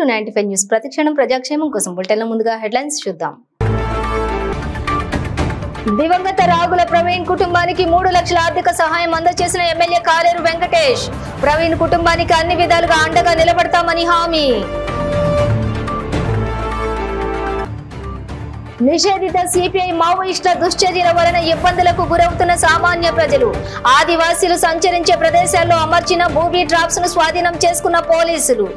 95 news ప్రతిక్షణం ప్రజాక్షేమం కోసం బులెటిన్ల ముందుగా హెడ్లైన్స్ చూద్దాం. దివంగత రాగుల ప్రవీణ్ కుటుంబానికి 3 లక్షల ఆర్థిక సహాయం అందజేసిన ఎమ్మెల్యే కాలేరు వెంకటేష్. ప్రవీణ్ కుటుంబానికి అన్ని విధాలుగా అండగా నిలబడతామని హామీ. నిషేధిత సిపిఐ మావోయిస్టుల దుశ్చర్యల వలన ఇబ్బందులకు గురవుతున్న సామాన్య ప్రజలు. ఆదివాసీలు సంచరించే ప్రదేశాల్లో అమర్చిన బూబీ డ్రాప్స్ ను స్వాధీనం చేసుకున్న పోలీసులు.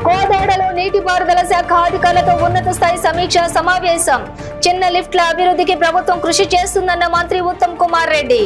కోదాడలో నీటిపారుదల శాఖ అధికారులతో ఉన్నత స్థాయి సమీక్ష సమావేశం. చిన్న లిఫ్ట్ల అభివృద్ధికి ప్రభుత్వం కృషి చేస్తుందన్న మంత్రి ఉత్తమ్ కుమార్ రెడ్డి.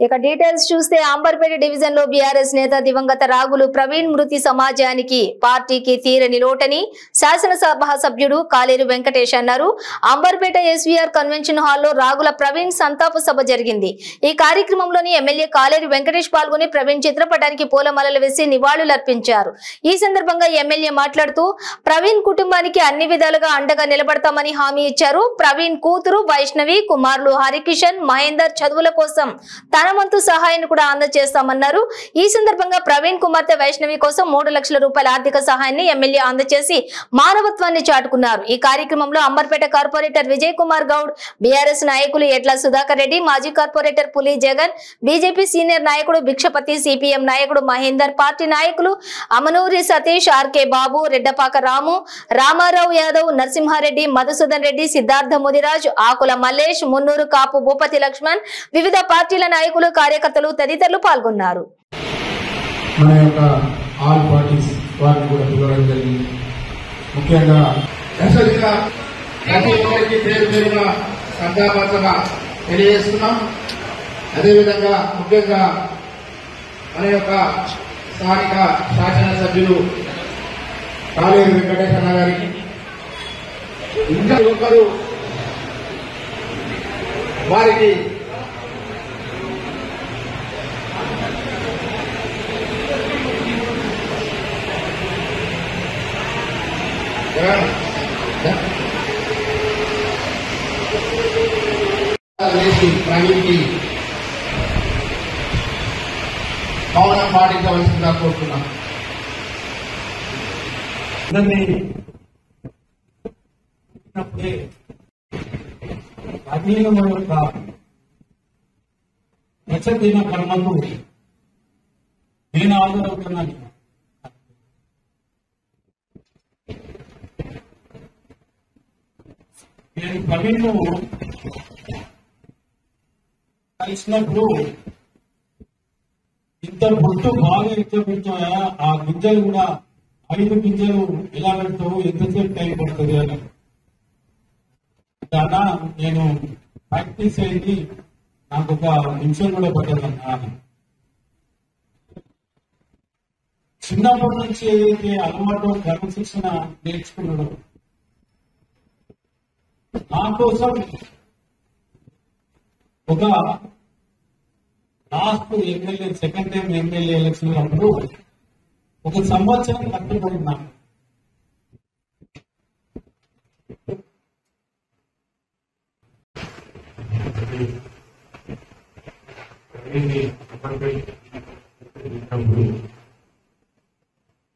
ఇక డీటెయిల్స్ చూస్తే అంబర్పేట డివిజన్ లో బీఆర్ఎస్ నేత దివంగత రాగులు ప్రవీణ్ మృతి సమాజానికి పార్టీకి తీరని లోటని శాసనసభ సభ్యుడు కాలేరు వెంకటేష్ అన్నారు. అంబర్పేట ఎస్వీఆర్ కన్వెన్షన్ హాల్లో రాగుల ప్రవీణ్ సంతాప సభ జరిగింది. ఈ కార్యక్రమంలోని ఎమ్మెల్యే కాలేరు వెంకటేష్ పాల్గొని ప్రవీణ్ చిత్రపటానికి పూలమాలలు వేసి నివాళులర్పించారు. ఈ సందర్భంగా ఎమ్మెల్యే మాట్లాడుతూ ప్రవీణ్ కుటుంబానికి అన్ని విధాలుగా అండగా నిలబడతామని హామీ ఇచ్చారు. ప్రవీణ్ కూతురు వైష్ణవి, కుమారులు హరికిషన్, మహేందర్ చదువుల కోసం తన వంతు సహాయాన్ని కూడా అందజేస్తామన్నారు. ఈ సందర్భంగా ప్రవీణ్ కుమార్తె వైష్ణవి కోసం 3 లక్షల రూపాయల ఆర్థిక సహాయాన్ని ఎమ్మెల్యే అందజేసి మానవత్వాన్ని చాటుకున్నారు. ఈ కార్యక్రమంలో అంబర్పేట కార్పొరేటర్ విజయ్ కుమార్ గౌడ్, బీఆర్ఎస్ నాయకులు ఎడ్ల సుధాకర్ రెడ్డి, మాజీ కార్పొరేటర్ పులి జగన్, బీజేపీ సీనియర్ నాయకుడు భిక్షపతి, సిపిఎం నాయకుడు మహేందర్, పార్టీ నాయకులు అమనూరి సతీష్, ఆర్కే బాబు, రెడ్డపాక రాము, రామారావు యాదవ్, నరసింహారెడ్డి, మధుసూదన్ రెడ్డి, సిద్ధార్థ ముదిరాజ్, ఆకుల మల్లేష్, మున్నూరు కాపు భూపతి లక్ష్మణ్, వివిధ పార్టీల నాయకులు, కార్యకర్తలు తదితరులు పాల్గొన్నారు. ముఖ్యంగా తెలియజేస్తున్నాం. అదేవిధంగా ముఖ్యంగా మన యొక్క స్థానిక శాసనసభ్యులు కాలేరు వెంకటేష్ అన్న గారికి, ఇంకా ఒకరు వారికి ప్రవీణ్కి మౌనం పాటించవలసిందిగా కోరుతున్నాం. అధీనం యొక్క నచ్చదీన కర్మకు నేను ఆదరవుతున్నాను. నేను ప్రవీణ్ కలిసినప్పుడు ఇంత బొట్టు బాగా ఇచ్చా ఆ గింజలు కూడా 5 గింజలు ఎలా పెడతావు, ఎంతసేపు టైం పడుతుంది అని దాదా నేను ప్రాక్టీస్ అయింది, నాకు 1 నిమిషం కూడా పట్టదన్నా. చిన్నప్పటి నుంచి ఏదైతే అలవాటు క్రమశిక్షణ నేర్చుకున్నాడు నా కోసం ఒక last MLA second time MLA election అప్పుడు 1 సంవత్సరం కట్టుబడినా.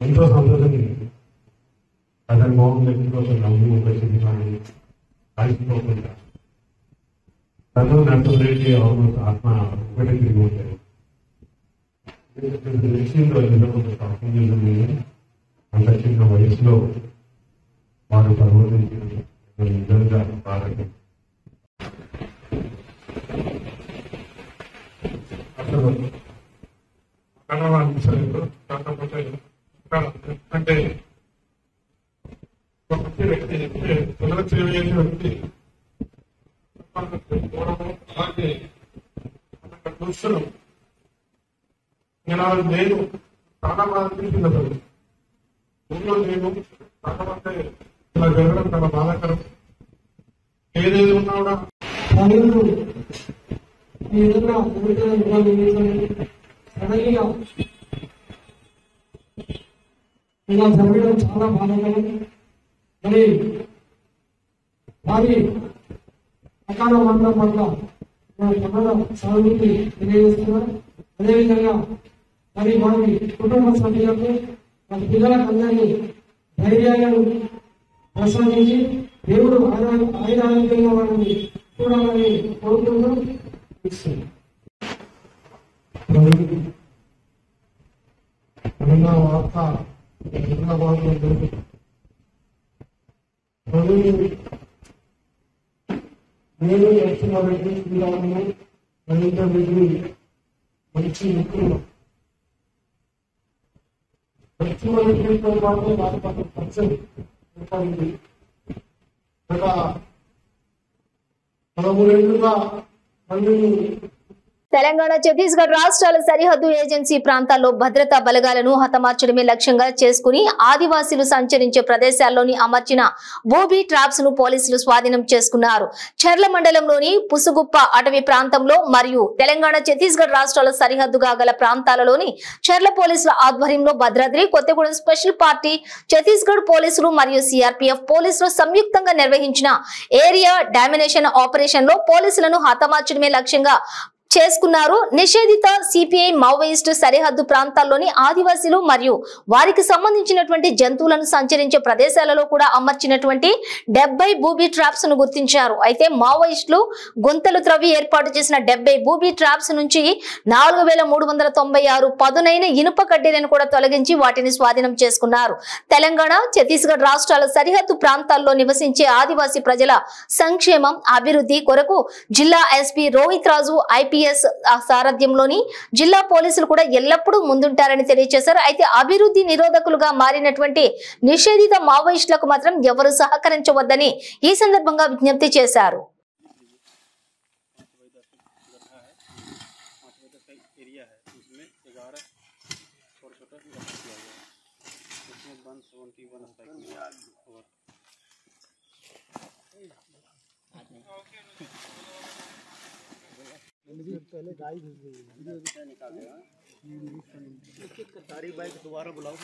ఎంతో సంతోషం. అతని మోహన్ వ్యక్తి కోసం నవ్వు ఉపయోగించి కానీ కలిసిపోకుండా తను నడుపులేటి ఆల్మోస్ట్ ఆత్మ ఒకటి తిరిగి ఉంటాయి. విషయంలో అంత చిన్న వయసులో వారు ప్రబోధించిన నిజంగా బాగా అసలు కళావాణించలేదు. కాకపోతే అంటే ఒక మంచి వ్యక్తి పిల్లలకు సేవ చేసే వ్యక్తి అలాగే దృశ్యులు నేను నేను చాలా బాగా అనిపించింది. అసలు ఊళ్ళో నేను కాకపోతే ఇలా జరగడం చాలా బాధాకరం. ఏదేది ఉన్నా కూడా ఇలా జరగడం చాలా బాధాకరం. మరి వారి అకాల మరణం పట్ల సానుభూతి తెలియజేస్తున్నారు. అదేవిధంగా మరి వారి కుటుంబ సభ్యులకు వారి పిల్లలకు అందరినీ ధైర్యాలను ప్రసాదించి దేవుడు ఆయుధారోగ్యంగా వారిని చూడాలని కోరుకుంటూ వార్త హైదరాబాద్లో నేను నరసింహారెడ్డి శ్రీరాములు రవీంద్ర రెడ్డి మంచి మిత్రులు. నరసింహారెడ్డితో పాటు నాకు కొంచెం పరిచయం ఉంటుంది. గత 13 ఏళ్లుగా మళ్ళీ తెలంగాణ ఛత్తీస్గఢ్ రాష్ట్రాల సరిహద్దు ఏజెన్సీ ప్రాంతాల్లో భద్రతా బలగాలను హతమార్చడమే లక్ష్యంగా చేసుకుని ఆదివాసీలు సంచరించే ప్రదేశాల్లోని అమర్చిన బూబీ ట్రాప్స్ ను పోలీసులు స్వాధీనం చేసుకున్నారు. చర్ల మండలంలోని పుసుగుప్ప అటవీ ప్రాంతంలో మరియు తెలంగాణ ఛత్తీస్గఢ్ రాష్ట్రాల సరిహద్దుగా గల ప్రాంతాలలోని చర్ల పోలీసుల ఆధ్వర్యంలో భద్రాద్రి కొత్తగూడెం స్పెషల్ పార్టీ, ఛత్తీస్గఢ్ పోలీసులు మరియు సిఆర్పీఎఫ్ పోలీసులు సంయుక్తంగా నిర్వహించిన ఏరియా డామినేషన్ ఆపరేషన్ లో పోలీసులను హతమార్చడమే లక్ష్యంగా చేసుకున్నారు. నిషేధిత సిపిఐ మావోయిస్టు సరిహద్దు ప్రాంతాల్లోని ఆదివాసీలు మరియు వారికి సంబంధించినటువంటి జంతువులను సంచరించే ప్రదేశాలలో కూడా అమర్చినటువంటి 70 బూబీ ట్రాప్స్ ను గుర్తించారు. అయితే మావోయిస్టులు గుంతలు త్రవ్వి ఏర్పాటు చేసిన 70 బూబీ ట్రాప్స్ నుంచి 4396 పదునైన ఇనుప కడ్డీలను కూడా తొలగించి వాటిని స్వాధీనం చేసుకున్నారు. తెలంగాణ ఛత్తీస్గఢ్ రాష్ట్రాల సరిహద్దు ప్రాంతాల్లో నివసించే ఆదివాసీ ప్రజల సంక్షేమం, అభివృద్ధి కొరకు జిల్లా ఎస్పీ రోహిత్ రాజు ఐపీఎస్ సారథ్యంలోని జిల్లా పోలీసులు కూడా ఎల్లప్పుడూ ముందుంటారని తెలియజేశారు. అయితే అభివృద్ధి నిరోధకులుగా మారినటువంటి నిషేధిత మావోయిస్టులకు మాత్రం ఎవరు సహకరించవద్దని ఈ సందర్భంగా విజ్ఞప్తి చేశారు. पहले गाय घुस गई सारी बाइक दोबारा बुलाओ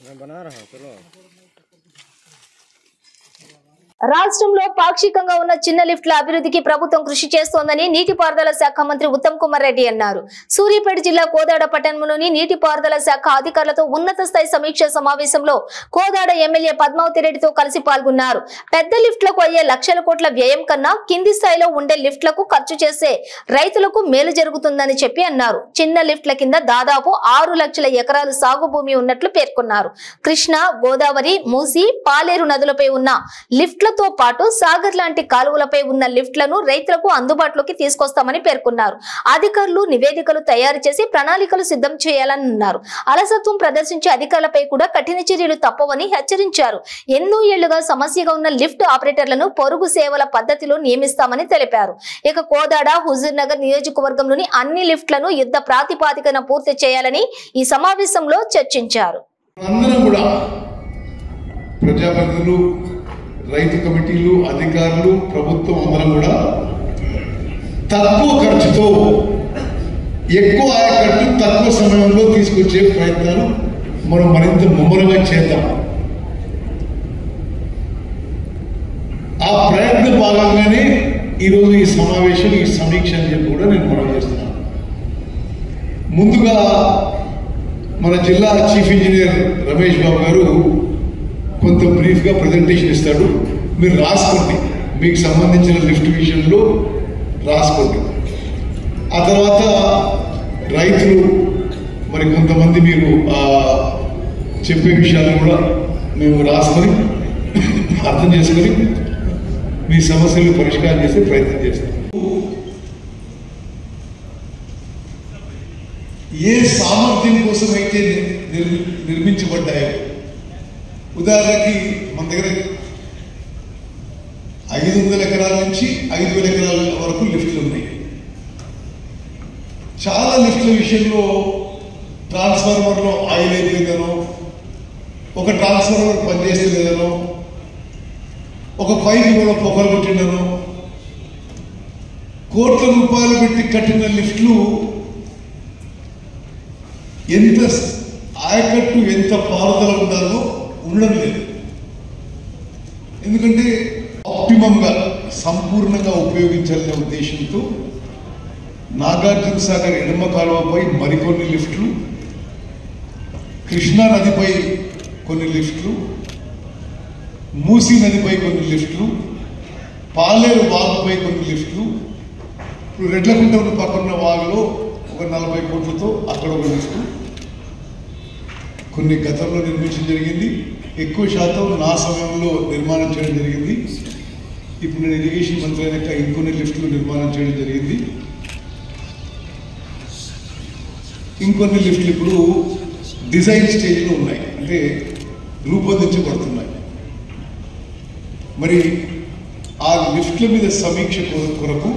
मैं बना रहा हूँ चलो. రాష్ట్రంలో పాక్షికంగా ఉన్న చిన్న లిఫ్ట్ల అభివృద్ధికి ప్రభుత్వం కృషి చేస్తోందని నీటిపారుదల శాఖ మంత్రి ఉత్తమ్ కుమార్ రెడ్డి అన్నారు. సూర్యాపేట జిల్లా కోదాడ పట్టణంలోని నీటిపారుదల శాఖ అధికారులతో ఉన్నత స్థాయి సమీక్ష సమావేశంలో కోదాడ ఎమ్మెల్యే పద్మావతి రెడ్డితో కలిసి పాల్గొన్నారు. పెద్ద లిఫ్ట్లకు అయ్యే లక్షల కోట్ల వ్యయం కన్నా కింది స్థాయిలో ఉండే లిఫ్ట్లకు ఖర్చు చేసే రైతులకు మేలు జరుగుతుందని చెప్పి అన్నారు. చిన్న లిఫ్ట్ల కింద దాదాపు 6 లక్షల ఎకరాలు సాగు భూమి ఉన్నట్లు పేర్కొన్నారు. కృష్ణా, గోదావరి, మూసి, పాలేరు నదులపై ఉన్న లిఫ్ట్ల తో పాటు సాగర్ లాంటి కాలువలపై ఉన్న లిఫ్ట్లను రైతులకు అందుబాటులోకి తీసుకొస్తామని పేర్కొన్నారు. అధికారులు నివేదికలు తయారు చేసి ప్రణాళికలు సిద్ధం చేయాలని అన్నారు. అలసత్వం ప్రదర్శించే అధికారులపై కూడా కఠిన చర్యలు తప్పవని హెచ్చరించారు. ఎన్నో ఏళ్లుగా సమస్యగా ఉన్న లిఫ్ట్ ఆపరేటర్లను పొరుగు సేవల పద్ధతిలో నియమిస్తామని తెలిపారు. ఇక కోదాడ, హుజూర్ నగర్ నియోజకవర్గంలోని అన్ని లిఫ్ట్లను యుద్ధ ప్రాతిపాదికన పూర్తి చేయాలని ఈ సమావేశంలో చర్చించారు. రైతు కమిటీలు, అధికారులు, ప్రభుత్వం అందరం కూడా తక్కువ ఖర్చుతో ఎక్కువ ఆయకట్టు తక్కువ సమయంలో తీసుకొచ్చే ప్రయత్నాలు మనం మరింత ముమ్మరంగా చేద్దాం. ఆ ప్రయత్న భాగంగానే ఈరోజు ఈ సమావేశం, ఈ సమీక్ష అని చెప్పి కూడా నేను మనం చేస్తున్నాను. ముందుగా మన జిల్లా చీఫ్ ఇంజనీర్ రమేష్ బాబు గారు కొంత బ్రీఫ్గా ప్రజెంటేషన్ ఇస్తాడు. మీరు రాసుకోండి, మీకు సంబంధించిన లిఫ్ట్ విషయంలో రాసుకోండి. ఆ తర్వాత రైతులు మరి కొంతమంది మీరు చెప్పే విషయాలను కూడా మేము రాసుకొని అర్థం చేసుకొని మీ సమస్యలు పరిష్కారం చేసే ప్రయత్నం చేస్తాం. ఏ సామర్థ్యం కోసం అయితే నిర్మించబడ్డాయో, ఉదాహరణకి మన దగ్గర 500 ఎకరాల నుంచి 5,000 ఎకరాల వరకు లిఫ్ట్లు ఉన్నాయి. చాలా లిఫ్ట్ల విషయంలో ట్రాన్స్ఫార్మర్లో ఆయిల్ అయిపోయిందనో, ఒక ట్రాన్స్ఫార్మర్ పనిచేస్తలేదనో, ఒక పైకి కూడా పొగలు కొట్టిందనో, కోట్ల రూపాయలు పెట్టి కట్టిన లిఫ్ట్లు ఎంత ఆయకట్టు ఎంత పారుదల ఉండాలో ఉండడం లేదు. ఎందుకంటే ఆప్టిమంగా సంపూర్ణంగా ఉపయోగించాలనే ఉద్దేశంతో నాగార్జున సాగర్ ఎడమ కాలువపై మరికొన్ని లిఫ్ట్లు, కృష్ణా నదిపై కొన్ని లిఫ్ట్లు, మూసీ నదిపై కొన్ని లిఫ్ట్లు, పాలేరు వాగుపై కొన్ని లిఫ్ట్లు, ఇప్పుడు రెడ్లకుంట పక్కన వాగులో ఒక 40 కోట్లతో అక్కడ ఒక లిఫ్టు కొన్ని గతంలో నిర్మించడం జరిగింది. ఎక్కువ శాతం నా సమయంలో నిర్మాణం చేయడం జరిగింది. ఇప్పుడు నేను ఇరిగేషన్ మంత్రి అయినాక ఇంకొన్ని లిఫ్ట్లు నిర్మాణం చేయడం జరిగింది. ఇంకొన్ని లిఫ్ట్లు ఇప్పుడు డిజైన్ స్టేజ్లో ఉన్నాయి, అంటే రూపొందించబడుతున్నాయి. మరి ఆ లిఫ్ట్ల మీద సమీక్ష కొరకు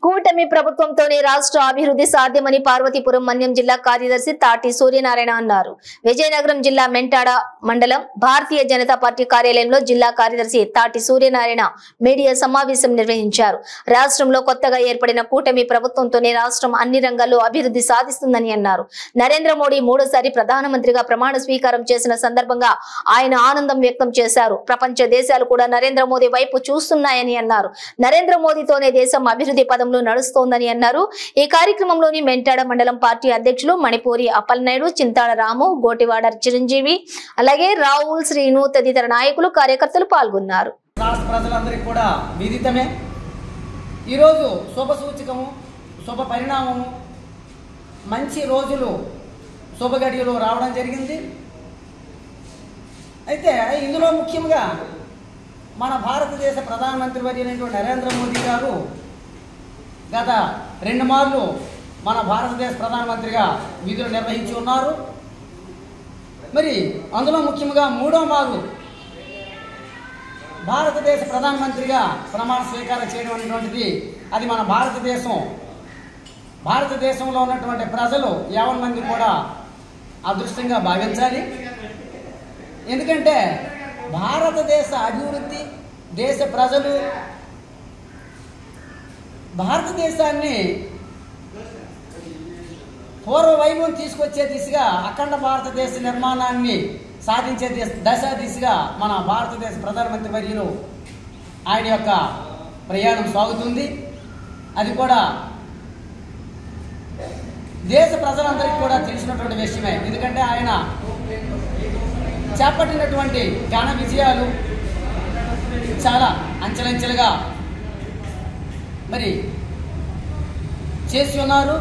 కూటమి ప్రభుత్వంతోనే రాష్ట్ర అభివృద్ధి సాధ్యమని పార్వతీపురం మన్యం జిల్లా కార్యదర్శి తాటి సూర్యనారాయణ అన్నారు. విజయనగరం జిల్లా మెంటాడ మండలం భారతీయ జనతా పార్టీ కార్యాలయంలో జిల్లా కార్యదర్శి తాటి సూర్యనారాయణ మీడియా సమావేశం నిర్వహించారు. రాష్ట్రంలో కొత్తగా ఏర్పడిన కూటమి ప్రభుత్వంతోనే రాష్ట్రం అన్ని రంగాల్లో అభివృద్ధి సాధిస్తుందని అన్నారు. నరేంద్ర మోడీ మూడోసారి ప్రధానమంత్రిగా ప్రమాణ స్వీకారం చేసిన సందర్భంగా ఆయన ఆనందం వ్యక్తం చేశారు. ప్రపంచ దేశాలు కూడా నరేంద్ర మోదీ వైపు చూస్తున్నాయని అన్నారు. నరేంద్ర మోదీతోనే దేశం అభివృద్ధి పదంలో నడుస్తోందని అన్నారు. ఈ కార్యక్రమంలోని మెంటాడ మండలం పార్టీ అధ్యక్షులు మణిపూరి అప్పలనాయుడు, చింతాడ రాము, గోటివాడ చిరంజీవి, అలాగే రావుల్ శ్రీను తదితర నాయకులు కార్యకర్తలు పాల్గొన్నారు. రాష్ట్ర ప్రజలందరికీ కూడా విదితమే ఈరోజు శుభ సూచకము, శుభ పరిణామము, మంచి రోజులు శుభ గడియలు రావడం జరిగింది. అయితే ఇందులో ముఖ్యంగా మన భారతదేశ ప్రధానమంత్రి వర్యులైనటువంటి నరేంద్ర మోదీ గారు గత 2 మార్లు మన భారతదేశ ప్రధానమంత్రిగా విధులు నిర్వహించి ఉన్నారు. మరి అందులో ముఖ్యంగా 3వ మారు భారతదేశ ప్రధానమంత్రిగా ప్రమాణ స్వీకారం చేయడం అనేటువంటిది అది మన భారతదేశంలో ఉన్నటువంటి ప్రజలు 50 మంది కూడా అదృష్టంగా భావించాలి. ఎందుకంటే భారతదేశ అభివృద్ధి, దేశ ప్రజలు భారతదేశాన్ని పూర్వ వైభవం తీసుకొచ్చే దిశగా, అఖండ భారతదేశ నిర్మాణాన్ని సాధించే దిశగా మన భారతదేశ ప్రధానమంత్రి వర్యులు ఆయన యొక్క ప్రయాణం సాగుతుంది. అది కూడా దేశ ప్రజలందరికీ కూడా తెలిసినటువంటి విషయమే. ఎందుకంటే ఆయన చేపట్టినటువంటి ఘన విజయాలు చాలా అంచెలంచెలుగా మరి చేసి ఉన్నారు.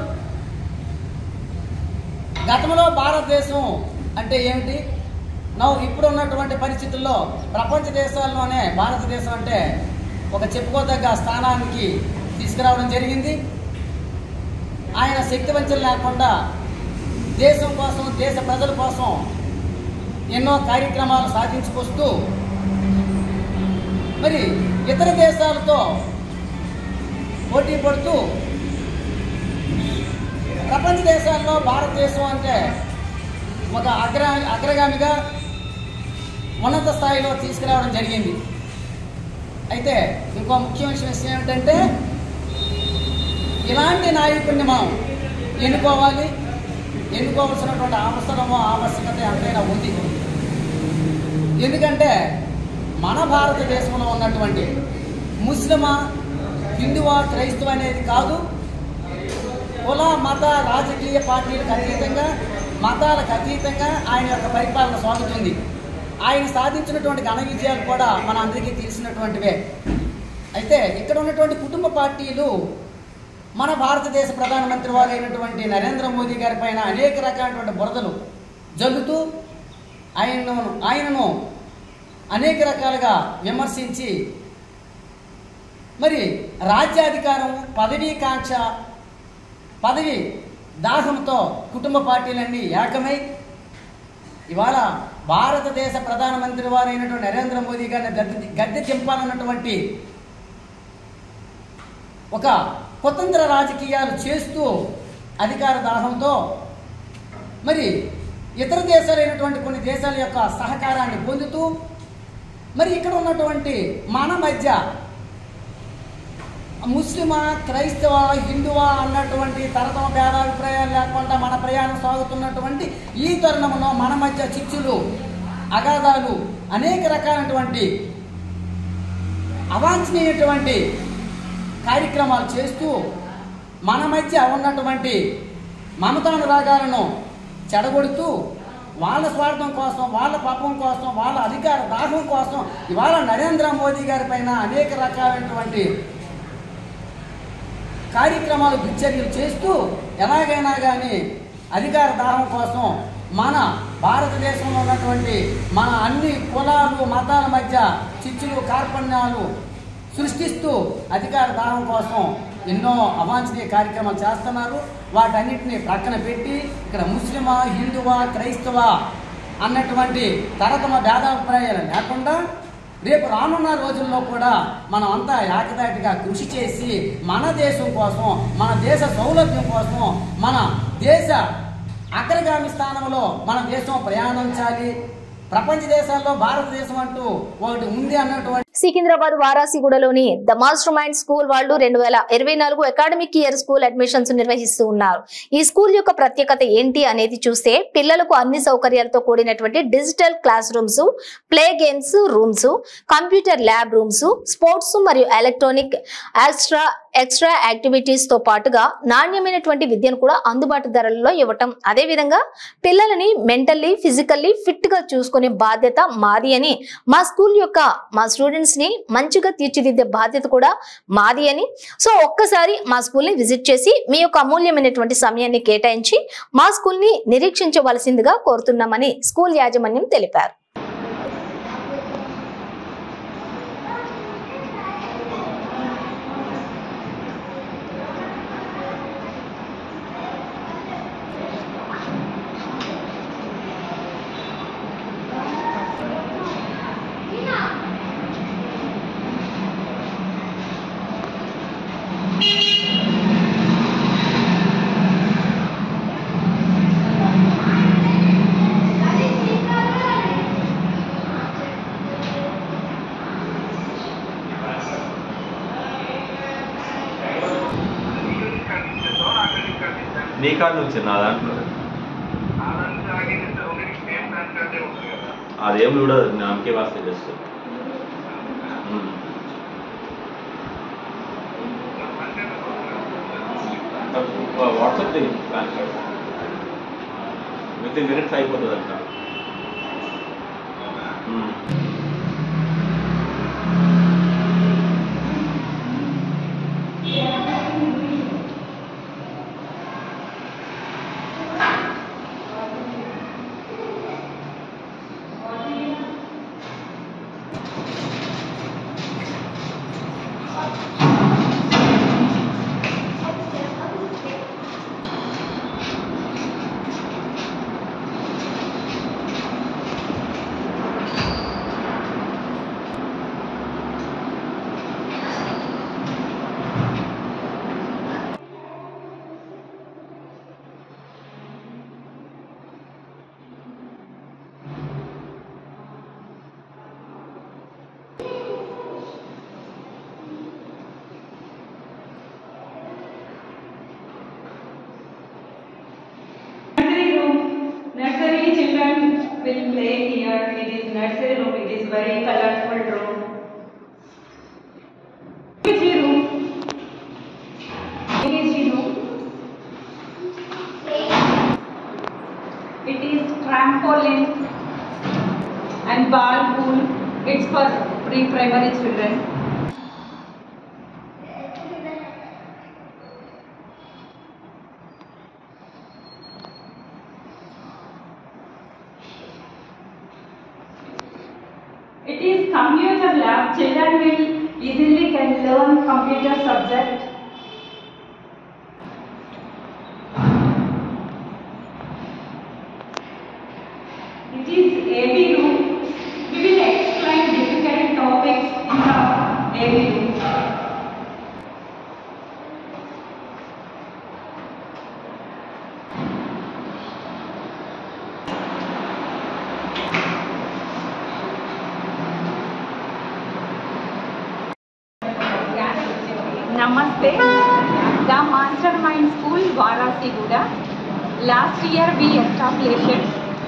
గతంలో భారతదేశం అంటే ఏమిటి, ఇప్పుడు ఉన్నటువంటి పరిస్థితుల్లో ప్రపంచ దేశాల్లోనే భారతదేశం అంటే ఒక చెప్పుకోదగ్గ స్థానానికి తీసుకురావడం జరిగింది. ఆయన శక్తివంచన లేకుండా దేశం కోసం, దేశ ప్రజల కోసం ఎన్నో కార్యక్రమాలు సాధించుకొస్తూ మరి ఇతర దేశాలతో పోటీ పడుతూ ప్రపంచ దేశాల్లో భారతదేశం అంటే ఒక అగ్రగామిగా ఉన్నత స్థాయిలో తీసుకురావడం జరిగింది. అయితే ఇంకో ముఖ్యమైన విషయం ఏమిటంటే ఇలాంటి నాయకుడిని మనం ఎన్నుకోవాల్సినటువంటి ఆవశ్యకత ఎంతైనా ఉంది. ఎందుకంటే మన భారతదేశంలో ఉన్నటువంటి ముస్లిమా, హిందువా, క్రైస్తవ అనేది కాదు, కుల మత రాజకీయ పార్టీలకు అతీతంగా, మతాలకు అతీతంగా ఆయన యొక్క పరిపాలన సాగుతుంది. ఆయన సాధించినటువంటి ఘన విజయాలు కూడా మన అందరికీ తెలిసినటువంటివే. అయితే ఇక్కడ ఉన్నటువంటి కుటుంబ పార్టీలు మన భారతదేశ ప్రధానమంత్రి వారు అయినటువంటి నరేంద్ర మోదీ గారి పైన అనేక రకాలైనటువంటి బురదలు జల్లుతూ ఆయనను అనేక రకాలుగా విమర్శించి మరి రాజ్యాధికారం, పదవీకాంక్ష, పదవి దాహంతో కుటుంబ పార్టీలన్నీ ఏకమై ఇవాళ భారతదేశ ప్రధానమంత్రి వారు అయినటువంటి నరేంద్ర మోదీ గారిని గద్దె దింపాలన్నటువంటి ఒక కుతంత్ర రాజకీయాలు చేస్తూ అధికార దాహంతో మరి ఇతర దేశాలైనటువంటి కొన్ని దేశాల యొక్క సహకారాన్ని పొందుతూ మరి ఇక్కడ ఉన్నటువంటి మన మధ్య ముస్లిమా, క్రైస్తవ, హిందువా అన్నటువంటి తరతమ భేదాభిప్రాయాలు లేకుండా మన ప్రయాణం సాగుతున్నటువంటి ఈ తరుణంలో మన మధ్య చిచ్చులు, అగాధాలు, అనేక రకాలైనటువంటి అవాంఛనీయటువంటి కార్యక్రమాలు చేస్తూ మన మధ్య ఉన్నటువంటి మమతానురాగాలను చెడగొడుతూ వాళ్ళ స్వార్థం కోసం, వాళ్ళ పాపం కోసం, వాళ్ళ అధికార దాహం కోసం ఇవాళ నరేంద్ర మోదీ గారి పైన అనేక రకాలైనటువంటి కార్యక్రమాలు, దుశ్చర్యలు చేస్తూ ఎలాగైనా కానీ అధికార దాహం కోసం మన భారతదేశంలో ఉన్నటువంటి మన అన్ని కులాలు, మతాల మధ్య చిచ్చులు, కార్పణ్యాలు సృష్టిస్తూ అధికార దాహం కోసం ఎన్నో అవాంఛనీయ కార్యక్రమాలు చేస్తున్నారు. వాటన్నిటిని ప్రక్కన పెట్టి ఇక్కడ ముస్లిమా, హిందువా, క్రైస్తవా అన్నటువంటి తరతమ భేదాభిప్రాయాలు లేకుండా రేపు రానున్న రోజుల్లో కూడా మనం అంతా ఏకదాటిగా కృషి చేసి మన దేశం కోసం, మన దేశ సౌలభ్యం కోసం, మన దేశ అగ్రగామి స్థానంలో మన దేశం ప్రయాణించాలి. ప్రపంచ దేశాల్లో భారతదేశం అంటూ ఒకటి ఉంది అన్నటువంటి సికింద్రాబాద్ వారాసిగూడలోని ద మాస్టర్ మైండ్ స్కూల్ వాళ్ళు 2024 అకాడమిక్ ఇయర్ స్కూల్ అడ్మిషన్స్ నిర్వహిస్తూ ఉన్నారు. ఈ స్కూల్ యొక్క ప్రత్యేకత ఏంటి అనేది చూస్తే పిల్లలకు అన్ని సౌకర్యాలతో కూడినటువంటి digital class rooms, play games rooms, computer lab rooms, sports మరియు ఎలక్ట్రానిక్ ఎక్స్ట్రా యాక్టివిటీస్ తో పాటుగా నాణ్యమైనటువంటి విద్యను కూడా అందుబాటు ధరలలో ఇవ్వటం, అదేవిధంగా పిల్లలని మెంటల్లీ, ఫిజికల్లీ ఫిట్ గా చూసుకునే బాధ్యత మాది అని, మా స్కూల్ యొక్క మా స్టూడెంట్స్ ని మంచిగా తీర్చిదిద్దే బాధ్యత కూడా మాది అని. సో ఒక్కసారి మా స్కూల్ ని విజిట్ చేసి మీ యొక్క అమూల్యమైనటువంటి సమయాన్ని కేటాయించి మా స్కూల్ ని నిరీక్షించవలసిందిగా కోరుతున్నామని స్కూల్ యాజమాన్యం తెలిపారు. నీ కార్డు నుంచి నా దాంట్లో అదేం కూడా నాకే వాస్తే చేస్తుంది. WhatsApp pan card with in minutes అయిపోతుంది అంట. Nursery children will play here. It is nursery room. It is very colorful room. KG room. KG room. It is trampoline and ball pool. It's for pre-primary children. It is computer lab. Children will easily can learn computer subject. It is AB room. We will explain difficult topics in the AB room. Namaste. The Mastermind School, Varasiguda. Last year we established.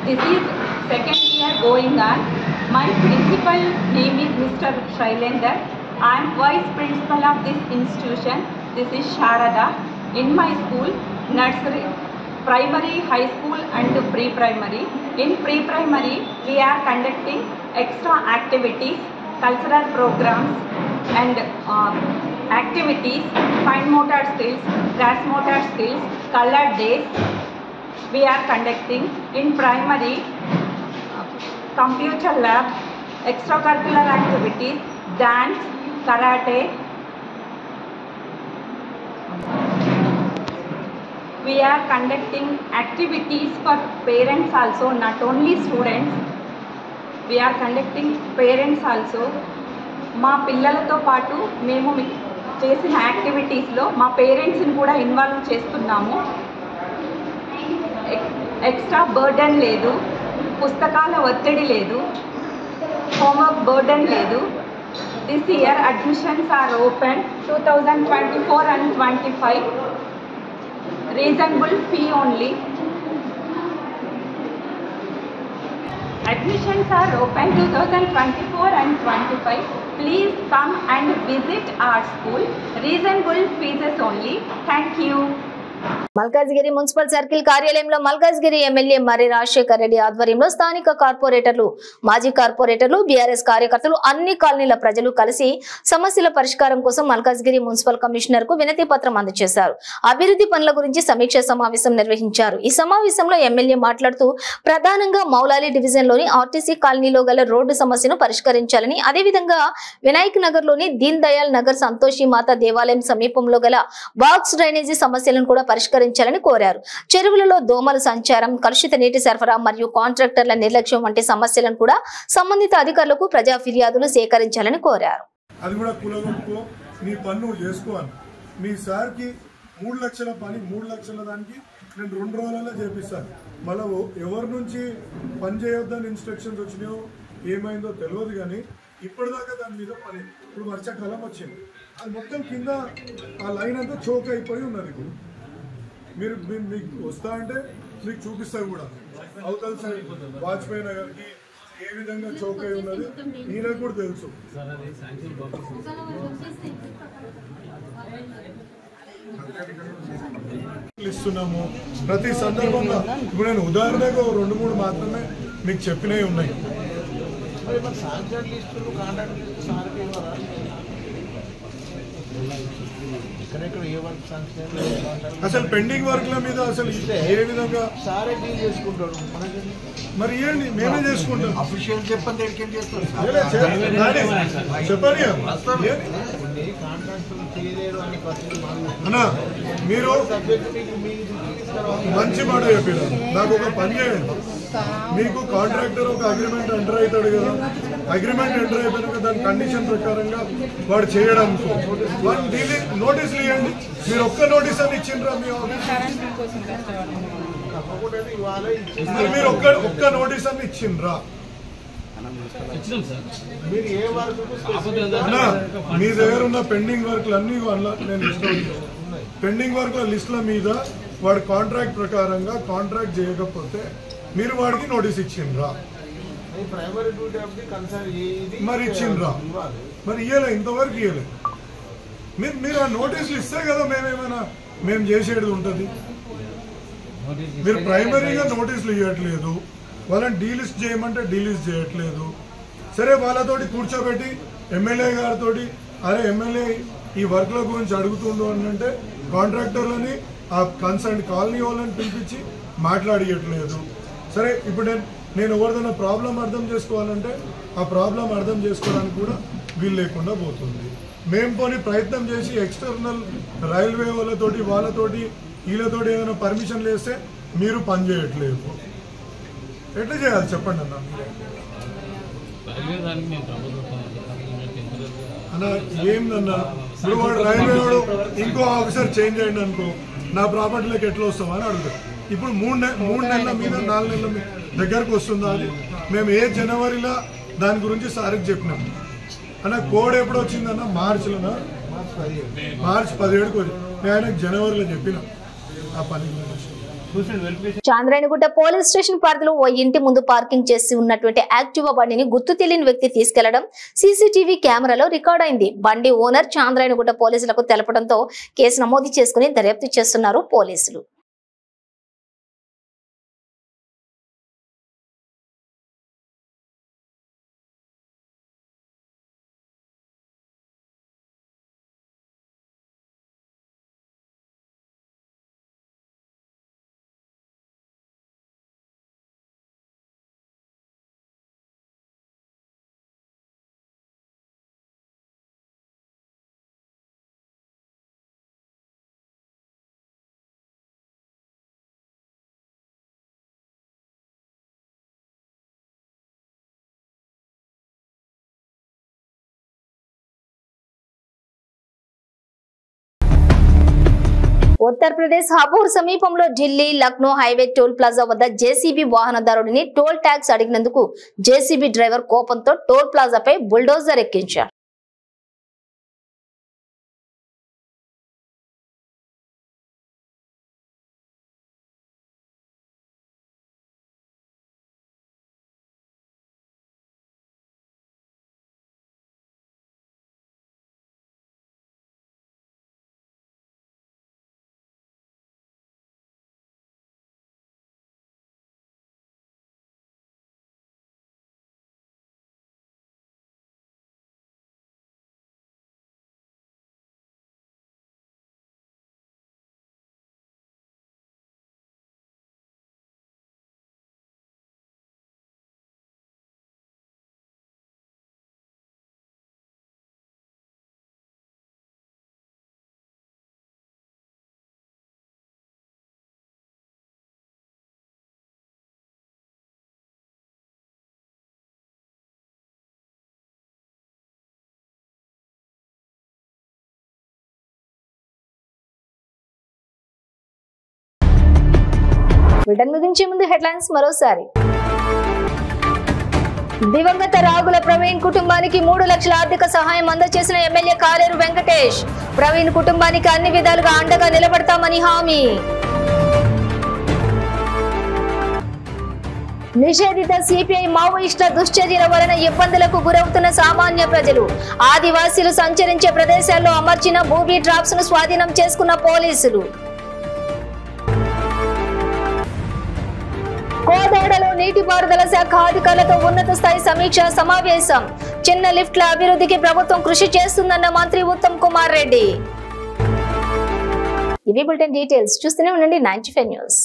This is second year going on. My principal name is Mr. Shailendra. I am vice principal of this institution. This is Sharada. In my school, nursery, primary, high school and pre-primary. In pre-primary, we are conducting extra activities, cultural programs and activities, fine motor skills, grass motor skills, colored days. We are conducting in primary, computer lab, extracurricular activities, dance, karate. We are conducting activities for parents also, not only students. We are conducting parents also. మా పిల్లలతో పాటు మేము చేసిన యాక్టివిటీస్లో మా పేరెంట్స్ని కూడా involve చేస్తున్నాము. ఎక్స్ట్రా బర్డెన్ లేదు, పుస్తకాల ఒత్తిడి లేదు, హోంవర్క్ బర్డెన్ లేదు. This year admissions are open 2024 and 25. Reasonable fee only. Admissions are open 2024 and 25. Please come and visit our school. Reasonable fees only. Thank you. Malkajgiri municipal circle కార్యాలయంలో Malkajgiri MLA మర్రి రాజశేఖర్ రెడ్డి ఆధ్వర్యంలో స్థానిక కార్పొరేటర్లు, మాజీ కార్పొరేటర్లు, బీఆర్ఎస్ కార్యకర్తలు, అన్ని కాలనీల ప్రజలు కలిసి సమస్యల పరిష్కారం కోసం మల్కాజ్గిరి మున్సిపల్ కమిషనర్ కు వినతి పత్రం అందజేశారు. అభివృద్ధి పనుల గురించి సమీక్ష సమావేశం నిర్వహించారు. ఈ సమావేశంలో ఎమ్మెల్యే మాట్లాడుతూ ప్రధానంగా మౌలాలి డివిజన్ లోని ఆర్టీసీ కాలనీలో గల రోడ్డు సమస్యను పరిష్కరించాలని, అదేవిధంగా వినాయక్ నగర్ లోని దీన్ దయాల్ నగర్ సంతోషి మాత దేవాలయం సమీపంలో గల బాక్స్ డ్రైనేజీ సమస్యలను కూడా పరిష్కరించాలని కోరారు. చెరువులలో దోమల సంచారం, కలుషిత నీటి సరఫరా మరియు కాంట్రాక్టర్ల నిర్లక్ష్యం వంటి సమస్యలను కూడా సంబంధిత అధికారులకు ప్రజా ఫిర్యాదులు సేకరించాలని కోరారు. అది కూడా కులగొట్టుకో, నీ పన్ను చేసుకోవాలి. మీ సార్కి 3 లక్షల పని 3 లక్షల దానికి నేను 2 రోజులలో చేపిస్తాను. మళ్ళీ ఎవరి నుంచి పని చేయొద్దని ఇన్స్ట్రక్షన్స్ వచ్చినాయో ఏమైందో తెలియదు, కానీ ఇప్పటిదాకా దాని మీద పని. ఇప్పుడు వర్షాకాలం వచ్చింది, అది మొత్తం కింద ఆ లైన్ అంతా చోక్ అయిపోయి ఉన్నది. ఇప్పుడు మీరు మీకు వస్తా అంటే మీకు చూపిస్తా కూడా. అవతల సైడ్ వాజ్పేయి నగర్కి ఏ విధంగా చౌక్ అయి ఉన్నది ఈయనకు కూడా తెలుసు. ఇస్తున్నాము ప్రతి సందర్భంగా. ఇప్పుడు నేను ఉదాహరణకు 2-3 మాత్రమే మీకు చెప్పినవి ఉన్నాయి. అసలు పెండింగ్ వర్క్ల మీద అసలు ఏ విధంగా సారే డీల్ చేసుకుంటాడు, మరి ఇవ్వండి, మేమే చేసుకుంటాం. అఫీషియల్ చెప్పండి, చెప్పండి అన్నా. మీరు మంచి మాట చెప్పారు. నాకు ఒక పని చేయండి, మీకు కాంట్రాక్టర్ ఒక అగ్రిమెంట్ ఎంటర్ అవుతాడు కదా, అగ్రిమెంట్ ఎంటర్ అయిపోయినాక దాని కండిషన్ ప్రకారంగా వాడు చేయడానికి వాడు నోటీసులు ఇవ్వండి. మీరు ఒక్క నోటీస్ అని ఇచ్చిండ్రా మీ మీరు ఒక్క నోటీస్ అని ఇచ్చిండ్రా? మీ దగ్గర ఉన్న పెండింగ్ వర్క్లు అన్ని నేను లిస్ట్ పెండింగ్ వర్క్ల లిస్టుల మీద వాడు కాంట్రాక్ట్ ప్రకారంగా కాంట్రాక్ట్ చేయకపోతే మీరు వాడికి నోటీస్ ఇచ్చిండ్రా? మరి ఇచ్చిండ్రా? మరి ఇయ్యలే, ఇంతవరకు ఇయ్యలే. మీరు ఆ నోటీసులు ఇస్తే కదా మేము చేసేది ఉంటుంది. మీరు ప్రైమరీగా నోటీసులు ఇవ్వట్లేదు, వాళ్ళని డీలిస్ట్ చేయమంటే డీలిస్ట్ చేయట్లేదు. సరే, వాళ్ళతోటి కూర్చోబెట్టి ఎమ్మెల్యే గారితో, అరే ఎమ్మెల్యే ఈ వర్క్ల గురించి అడుగుతుండు అని అంటే కాంట్రాక్టర్లని ఆ కన్సర్న్ కాలనీ వాళ్ళని పిలిపించి మాట్లాడియట్లేదు. సరే, ఇప్పుడు నేను ఎవరిదైనా ప్రాబ్లం అర్థం చేసుకోవాలంటే ఆ ప్రాబ్లం అర్థం చేసుకోవడానికి కూడా వీలు లేకుండా పోతుంది. మేము పోనీ ప్రయత్నం చేసి ఎక్స్టర్నల్ రైల్వే వాళ్ళతోటి వీళ్ళతోటి ఏదైనా పర్మిషన్ వేస్తే మీరు పని చేయట్లేదు. ఎట్లా చేయాలి చెప్పండి అన్న. అన్న ఏందన్నా, ఇప్పుడు వాడు రైల్వే వాడు ఇంకో ఆఫీసర్ చేంజ్ అయ్యింది అనుకో, నా ప్రాపర్టీలోకి ఎట్లా వస్తామని అడుగుతారు. ఇప్పుడు 3 నెలల మీద 4 నెలల మీద దగ్గరకు వస్తుందా? అది మేము ఏ జనవరిలో దాని గురించి సార్కి చెప్పినాం అన్న. కోడ్ ఎప్పుడు వచ్చిందన్న? మార్చిలోనా? మార్చి 17కు నేను ఆయనకు జనవరిలో చెప్పిన ఆ పని. చాంద్రాయణగుట్ట పోలీస్ స్టేషన్ పరిధిలో ఓ ఇంటి ముందు పార్కింగ్ చేసి ఉన్నటువంటి యాక్టివా బండిని గుర్తు తెలియని వ్యక్తి తీసుకెళ్లడం సీసీటీవీ కెమెరాలో రికార్డ్ అయింది. బండి ఓనర్ చాంద్రాయణగుట్ట పోలీసులకు తెలపడంతో కేసు నమోదు చేసుకుని దర్యాప్తు చేస్తున్నారు పోలీసులు. ఉత్తరప్రదేశ్ హాపూర్ సమీపంలో Delhi Lucknow highway toll plaza వద్ద జేసీబీ వాహనదారుడిని టోల్ ట్యాక్స్ అడిగినందుకు జేసీబీ డ్రైవర్ కోపంతో టోల్ ప్లాజాపై బుల్డోజర్ ఎక్కించారు. వీటన్ ముగించే ముందు హెడ్లైన్స్ మరోసారి. దివంగత రాగుల ప్రవీణ్ కుటుంబానికి 3 లక్షల ఆర్థిక సహాయం అందజేసిన ఎమ్మెల్యే కాలేరు వెంకటేష్. ప్రవీణ్ కుటుంబానికి అన్ని విధాలుగా అండగా నిలబడతామని హామీ. నిషేధిత సిపిఐ మావోయిస్టుల దుశ్చర్యల వలన ఇబ్బందులకు గురవుతున్న సామాన్య ప్రజలు. ఆదివాసీలు సంచరించే ప్రదేశాల్లో అమర్చిన బూబీ ట్రాప్స్ ను స్వాధీనం చేసుకున్న పోలీసులు. కోదాడలో నీటిపారుదల శాఖ అధికారులతో ఉన్నత స్థాయి సమీక్ష సమావేశం. చిన్న లిఫ్ట్ల అభివృద్ధికి ప్రభుత్వం కృషి చేస్తుందన్న మంత్రి ఉత్తమ్ కుమార్ రెడ్డి. ఇవి బులెటిన్ డీటెయిల్స్. చూస్తూనే ఉండండి 95 న్యూస్.